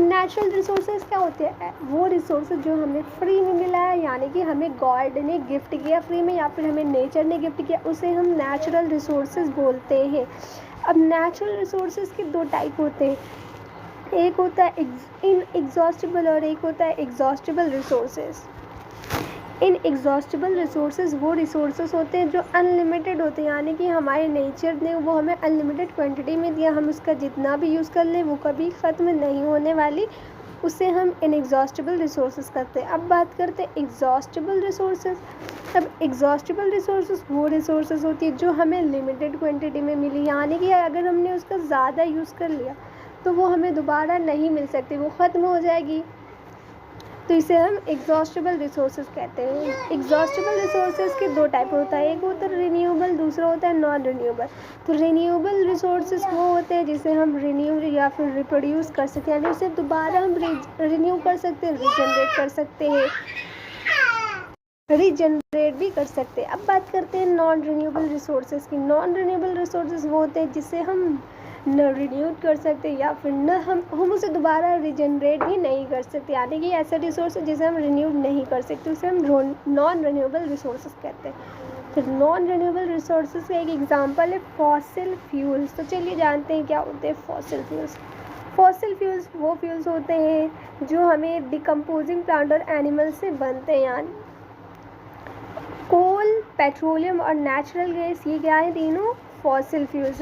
Natural resources क्या होते हैं? वो रिसोर्सेज जो हमें फ्री में मिला है, यानी कि हमें गॉड ने गिफ्ट किया फ्री में या फिर हमें नेचर ने गिफ्ट किया, उसे हम नेचुरल रिसोर्सेज बोलते हैं। अब नेचुरल रिसोर्सेज के दो टाइप होते हैं, एक होता है इनएग्जॉस्टिबल और एक होता है एग्जॉस्टिबल रिसोर्सेज। इनएग्जॉस्टिबल रिसोर्सेज वो रिसोर्सेज होते हैं जो अनलिमिटेड होते हैं, यानी कि हमारे नेचर ने वो हमें अनलिमिटेड क्वांटिटी में दिया, हम उसका जितना भी यूज़ कर लें वो कभी ख़त्म नहीं होने वाली, उसे हम इनएग्जॉस्टिबल रिसोर्सेज करते हैं। अब बात करते हैं एग्जॉस्टिबल रिसोर्सेज। अब एग्जॉस्टिबल रिसोर्सेज वो रिसोर्सेज होती है जो हमें लिमिटेड क्वांटिटी में मिली, यानी कि अगर हमने उसका ज़्यादा यूज़ कर लिया तो वो हमें दोबारा नहीं मिल सकती, वो ख़त्म हो जाएगी, तो इसे हम एग्जॉस्टिबल रिसोर्सेज कहते हैं। एग्जॉस्टिबल रिसोर्सेज के दो टाइप होता है, एक होता है रिन्यूएबल, दूसरा होता है नॉन रिन्यूएबल। तो रिन्यूएबल रिसोर्सेज वो होते हैं जिसे हम रिन्यू या फिर रिप्रोड्यूस कर सकते हैं, यानी उसे दोबारा हम रिन्यू कर सकते हैं, रीजनरेट कर सकते हैं, रीजनरेट भी कर सकते हैं। अब बात करते हैं नॉन रिन्यूएबल रिसोर्सेज की। नॉन रिन्यूएबल रिसोर्सेज वो होते हैं जिसे हम न रिन्यूट कर सकते या फिर न हम उसे दोबारा रीजनरेट भी नहीं कर सकते, यानी कि ऐसा रिसोर्स है जिसे हम रिन्यूड नहीं कर सकते, उसे हम नॉन रिन्यूएबल रिसोर्सेज कहते हैं। तो नॉन रिन्यूएबल रिसोर्सेज का एक एग्जांपल है फॉसिल फ्यूल्स। तो चलिए जानते हैं क्या होते हैं फॉसिल फ्यूल्स। फॉसिल फ्यूल्स वो फ्यूल्स होते हैं जो हमें डिकम्पोजिंग प्लांट और एनिमल से बनते हैं, यानी कोल, पेट्रोलियम और नेचुरल गैस, ये क्या है? तीनों फॉसिल फ्यूल्स।